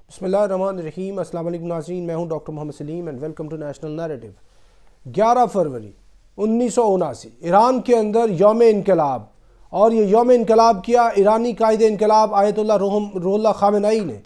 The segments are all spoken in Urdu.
بسم اللہ الرحمن الرحیم۔ السلام علیکم ناظرین، میں ہوں doctor Muhammad Saleem and welcome to national narrative. 11 فروری 1979 ایران کے اندر یوم انقلاب، اور یہ یوم انقلاب کیا ایرانی قائد انقلاب آیت اللہ روح اللہ خامنئی نے۔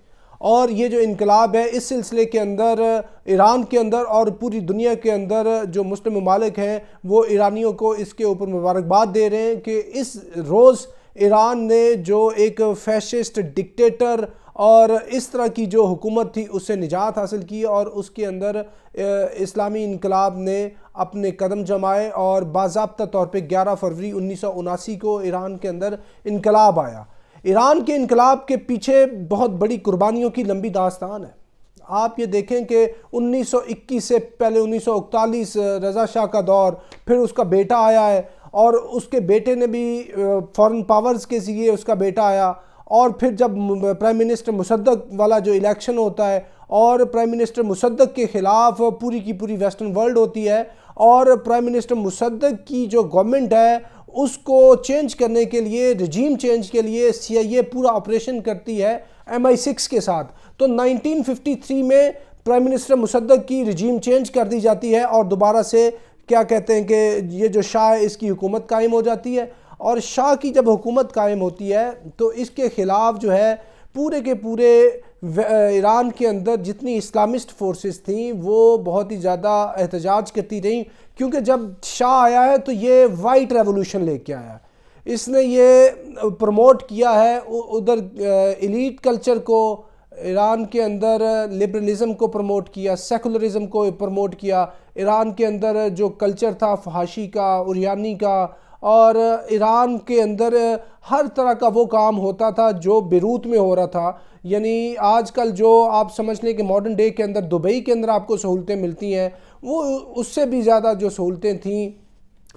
اور یہ جو انقلاب ہے اس سلسلے کے اندر ایران کے اندر اور پوری دنیا کے اندر جو مسلم ممالک ہیں وہ ایرانیوں کو اس کے اوپر مبارکباد دے رہے ہیں کہ اس روز ایران نے جو ایک فیشسٹ ڈکٹیٹر اور اس طرح کی جو حکومت تھی اس سے نجات حاصل کی، اور اس کے اندر اسلامی انقلاب نے اپنے قدم جمائے اور باضابطہ طور پہ 11 فروری 1979 کو ایران کے اندر انقلاب آیا۔ ایران کے انقلاب کے پیچھے بہت بڑی قربانیوں کی لمبی داستان ہے۔ آپ یہ دیکھیں کہ 1921 سے پہلے 1941 رضا شاہ کا دور، پھر اس کا بیٹا آیا ہے اور اس کے بیٹے نے بھی فورن پاورز کے ذریعے اس کا بیٹا آیا، اور پھر جب پرائم منسٹر مصدق والا جو الیکشن ہوتا ہے اور پرائم منسٹر مصدق کے خلاف پوری کی پوری ویسٹرن ورلڈ ہوتی ہے، اور پرائم منسٹر مصدق کی جو گورنمنٹ ہے اس کو چینج کرنے کے لیے، رجیم چینج کے لیے CIA پورا آپریشن کرتی ہے MI6 کے ساتھ۔ تو 1953 میں پرائم منسٹر مصدق کی رجیم چینج کر دی جاتی ہے اور دوبارہ سے کیا کہتے ہیں کہ یہ جو شاہ ہے اس کی حکومت قائم ہو جاتی ہے۔ اور شاہ کی جب حکومت قائم ہوتی ہے تو اس کے خلاف جو ہے پورے کے پورے ایران کے اندر جتنی اسلامسٹ فورسز تھیں وہ بہت ہی زیادہ احتجاج کرتی رہیں، کیونکہ جب شاہ آیا ہے تو یہ وائٹ ریولوشن لے کے آیا ہے۔ اس نے یہ پروموٹ کیا ہے ادھر ایلیٹ کلچر کو، ایران کے اندر لبرلزم کو پروموٹ کیا، سیکولرزم کو پروموٹ کیا۔ ایران کے اندر جو کلچر تھا فحاشی کا، عریانی کا، اور ایران کے اندر ہر طرح کا وہ کام ہوتا تھا جو بیروت میں ہو رہا تھا۔ یعنی آج کل جو آپ سمجھ لیں کہ ماڈرن ڈے کے اندر دبئی کے اندر آپ کو سہولتیں ملتی ہیں، وہ اس سے بھی زیادہ جو سہولتیں تھیں،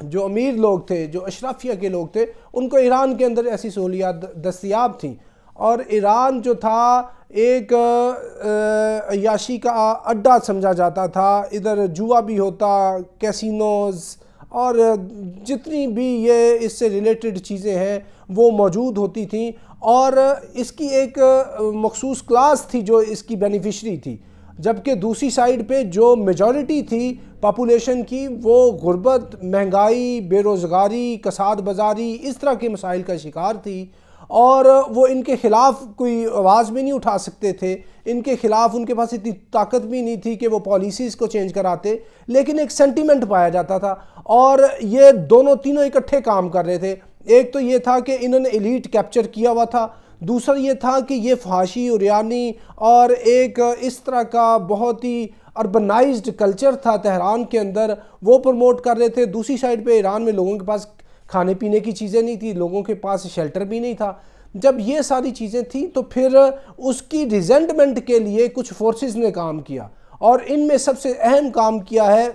جو امیر لوگ تھے، جو اشرافیہ کے لوگ تھے، ان کو ایران کے اندر ایسی سہولیات دستیاب تھیں۔ اور ایران جو تھا ایک عیاشی کا اڈا سمجھا جاتا تھا، ادھر جوا بھی ہوتا، کیسینوز اور جتنی بھی یہ اس سے ریلیٹڈ چیزیں ہیں وہ موجود ہوتی تھیں، اور اس کی ایک مخصوص کلاس تھی جو اس کی بینیفیشری تھی، جبکہ دوسری سائیڈ پہ جو میجورٹی تھی پاپولیشن کی وہ غربت، مہنگائی، بے روزگاری، کساد بازاری اس طرح کے مسائل کا شکار تھی، اور وہ ان کے خلاف کوئی آواز بھی نہیں اٹھا سکتے تھے۔ ان کے خلاف ان کے پاس اتنی طاقت بھی نہیں تھی کہ وہ پالیسیز کو چینج کراتے، لیکن ایک سینٹیمنٹ پایا جاتا تھا، اور یہ تینوں اکٹھے کام کر رہے تھے۔ ایک تو یہ تھا کہ انہوں نے ایلیٹ کیپچر کیا ہوا تھا، دوسرا یہ تھا کہ یہ فحاشی، عریانی اور ایک اس طرح کا بہت ہی اربنائزڈ کلچر تھا تہران کے اندر، وہ پروموٹ کر رہے تھے۔ دوسری سائڈ پہ ایران میں لوگوں کے پاس کھانے پینے کی چیزیں نہیں تھی، لوگوں کے پاس شیلٹر بھی نہیں تھا۔ جب یہ ساری چیزیں تھیں تو پھر اس کی ریزنٹمنٹ کے لیے کچھ فورسز نے کام کیا، اور ان میں سب سے اہم کام کیا ہے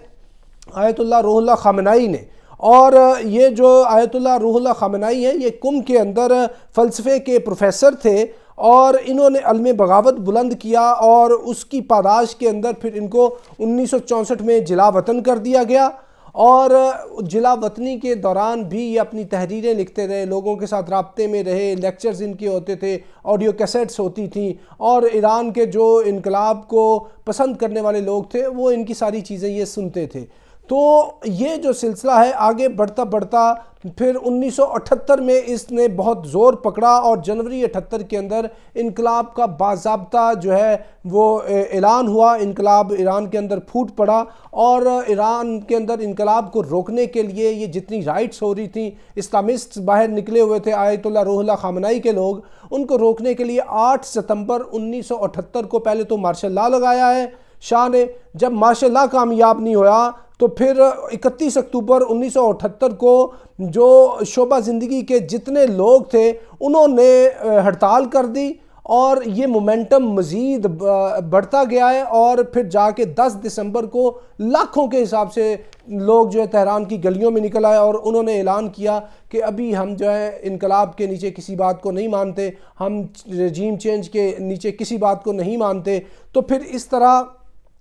آیت اللہ روح اللہ خامنئی نے۔ اور یہ جو آیت اللہ روح اللہ خامنئی ہے یہ قم کے اندر فلسفے کے پروفیسر تھے، اور انہوں نے علم بغاوت بلند کیا، اور اس کی پاداش کے اندر پھر ان کو 1964 میں جلا وطن کر دیا گیا۔ اور جلا وطنی کے دوران بھی یہ اپنی تحریریں لکھتے رہے، لوگوں کے ساتھ رابطے میں رہے، لیکچرز ان کے ہوتے تھے، آڈیو کیسٹس ہوتی تھیں، اور ایران کے جو انقلاب کو پسند کرنے والے لوگ تھے وہ ان کی ساری چیزیں یہ سنتے تھے۔ تو یہ جو سلسلہ ہے آگے بڑھتا بڑھتا پھر 1978 میں اس نے بہت زور پکڑا، اور جنوری 78 کے اندر انقلاب کا باضابطہ جو ہے وہ اعلان ہوا، انقلاب ایران کے اندر پھوٹ پڑا، اور ایران کے اندر انقلاب کو روکنے کے لیے یہ جتنی رائٹس ہو رہی تھیں، اسلامسٹ باہر نکلے ہوئے تھے آیت اللہ روح اللہ خامنئی کے لوگ، ان کو روکنے کے لیے 8 ستمبر 1978 کو پہلے تو مارشل لا لگایا ہے شاہ نے۔ جب مارشل لا کامیاب نہیں ہوا تو پھر 31 اکتوبر 1978 کو جو شعبہ زندگی کے جتنے لوگ تھے انہوں نے ہڑتال کر دی، اور یہ مومنٹم مزید بڑھتا گیا ہے، اور پھر جا کے 10 دسمبر کو لاکھوں کے حساب سے لوگ جو ہے تہران کی گلیوں میں نکل آئے، اور انہوں نے اعلان کیا کہ ابھی ہم جو ہے انقلاب کے نیچے کسی بات کو نہیں مانتے، ہم رجیم چینج کے نیچے کسی بات کو نہیں مانتے۔ تو پھر اس طرح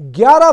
11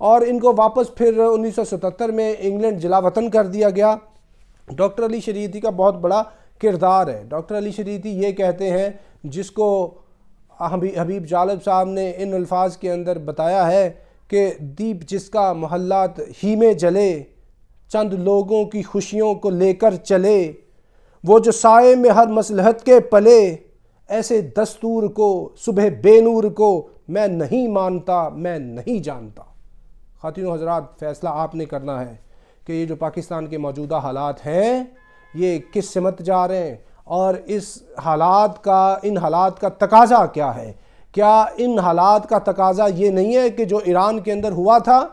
اور ان کو واپس پھر 1977 میں انگلینڈ جلا وطن کر دیا گیا۔ ڈاکٹر علی شریعتی کا بہت بڑا کردار ہے۔ ڈاکٹر علی شریعتی یہ کہتے ہیں، جس کو حبیب جالب صاحب نے ان الفاظ کے اندر بتایا ہے کہ دیپ جس کا محلات ہی میں جلے، چند لوگوں کی خوشیوں کو لے کر چلے، وہ جو سائے میں ہر مصلحت کے پلے، ایسے دستور کو صبح بے نور کو میں نہیں مانتا، میں نہیں جانتا۔ خواتین و حضرات، فیصلہ آپ نے کرنا ہے کہ یہ جو پاکستان کے موجودہ حالات ہیں یہ کس سمت جا رہے ہیں، اور ان حالات کا تقاضا کیا ہے۔ کیا ان حالات کا تقاضا یہ نہیں ہے کہ جو ایران کے اندر ہوا تھا،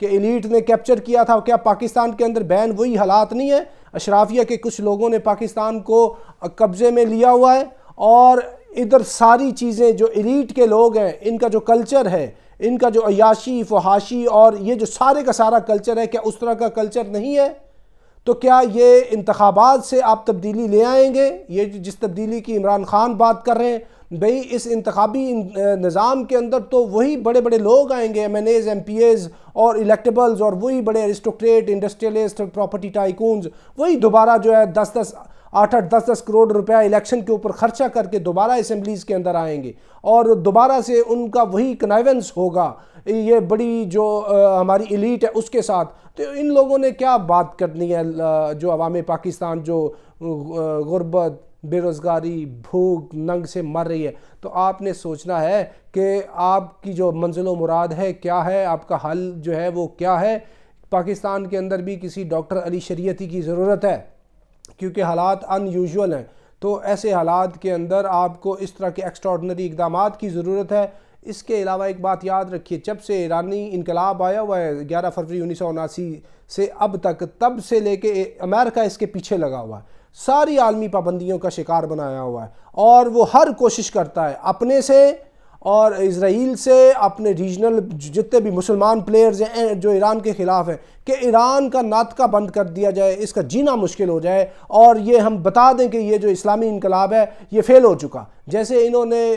کہ ایلیٹ نے کیپچر کیا تھا؟ کیا پاکستان کے اندر بین وہی حالات نہیں ہے؟ اشرافیہ کے کچھ لوگوں نے پاکستان کو قبضے میں لیا ہوا ہے، اور ادھر ساری چیزیں جو ایلیٹ کے لوگ ہیں ان کا جو کلچر ہے، ان کا جو عیاشی فحاشی اور یہ جو سارے کا سارا کلچر ہے، کیا اس طرح کا کلچر نہیں ہے؟ تو کیا یہ انتخابات سے آپ تبدیلی لے آئیں گے؟ یہ جس تبدیلی کی عمران خان بات کر رہے ہیں، بھئی اس انتخابی نظام کے اندر تو وہی بڑے بڑے لوگ آئیں گے، MNAs MPAs اور الیکٹیبلز، اور وہی بڑے ارسٹوکریٹ، انڈسٹریلسٹ، پراپرٹی ٹائکونز، وہی دوبارہ جو ہے 8-10 کروڑ روپیہ الیکشن کے اوپر خرچہ کر کے دوبارہ اسمبلیز کے اندر آئیں گے، اور دوبارہ سے ان کا وہی کنائیونس ہوگا یہ بڑی جو ہماری ایلیٹ ہے اس کے ساتھ۔ تو ان لوگوں نے کیا بات کرنی ہے؟ جو عوام پاکستان جو غربت، بے روزگاری، بھوک، ننگ سے مر رہی ہے، تو آپ نے سوچنا ہے کہ آپ کی جو منزل و مراد ہے کیا ہے، آپ کا حل جو ہے وہ کیا ہے۔ پاکستان کے اندر بھی کسی ڈاکٹر علی شریعتی کی ضرورت ہے، کیونکہ حالات ان یوزول ہیں۔ تو ایسے حالات کے اندر آپ کو اس طرح کے ایکسٹراڈنری اقدامات کی ضرورت ہے۔ اس کے علاوہ ایک بات یاد رکھیے، جب سے ایرانی انقلاب آیا ہوا ہے 11 فروری 1979 سے اب تک، تب سے لے کے امریکہ اس کے پیچھے لگا ہوا ہے، ساری عالمی پابندیوں کا شکار بنایا ہوا ہے، اور وہ ہر کوشش کرتا ہے اپنے سے اور اسرائیل سے، اپنے ریجنل جتنے بھی مسلمان پلیئرز ہیں جو ایران کے خلاف ہیں، کہ ایران کا ناطقہ بند کر دیا جائے، اس کا جینا مشکل ہو جائے، اور یہ ہم بتا دیں کہ یہ جو اسلامی انقلاب ہے یہ فیل ہو چکا۔ جیسے انہوں نے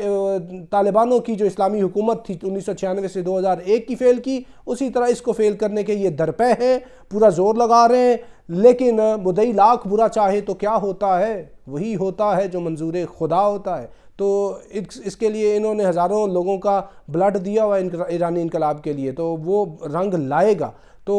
طالبانوں کی جو اسلامی حکومت تھی 1996 سے 2001 کی فیل کی، اسی طرح اس کو فیل کرنے کے یہ درپے ہیں، پورا زور لگا رہے ہیں۔ لیکن مدعی لاکھ برا چاہے تو کیا ہوتا ہے؟ وہی ہوتا ہے جو منظور خدا ہوتا ہے۔ تو اس کے لیے انہوں نے ہزاروں لوگوں کا بلڈ دیا ہوا ایرانی انقلاب کے لیے، تو وہ رنگ لائے گا۔ تو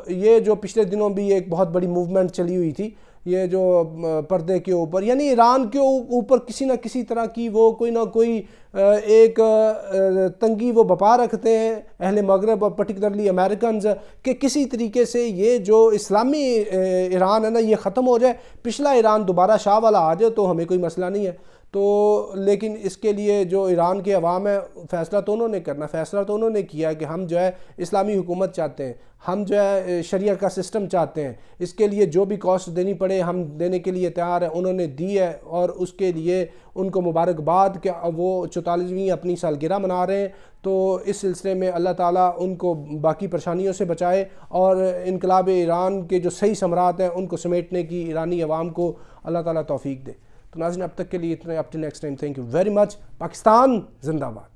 یہ جو پچھلے دنوں بھی ایک بہت بڑی موومنٹ چلی ہوئی تھی، یہ جو پردے کے اوپر، یعنی ایران کے اوپر کسی نہ کسی طرح کی وہ کوئی نہ کوئی ایک تنگی وہ بپا رکھتے ہیں اہل مغرب اور پرٹیکولرلی امریکنز، کہ کسی طریقے سے یہ جو اسلامی ایران ہے نا یہ ختم ہو جائے، پچھلا ایران دوبارہ شاہ والا آ جائے تو ہمیں کوئی مسئلہ نہیں ہے۔ تو لیکن اس کے لیے جو ایران کے عوام ہے، فیصلہ تو انہوں نے کرنا، فیصلہ تو انہوں نے کیا کہ ہم جو ہے اسلامی حکومت چاہتے ہیں، ہم جو ہے شریعہ کا سسٹم چاہتے ہیں، اس کے لیے جو بھی کاسٹ دینی پڑے ہم دینے کے لیے تیار ہیں، انہوں نے دی ہے، اور اس کے لیے ان کو مبارکباد کہ وہ 44ویں اپنی سالگرہ منا رہے ہیں۔ تو اس سلسلے میں اللہ تعالیٰ ان کو باقی پریشانیوں سے بچائے، اور انقلاب ایران کے جو صحیح ثمرات ہیں ان کو سمیٹنے کی ایرانی عوام کو اللہ تعالیٰ توفیق دے۔ تو ناظرین اب تک کے لیے اتنے، up till next time, thank you very much. Pakistan زندہ باد۔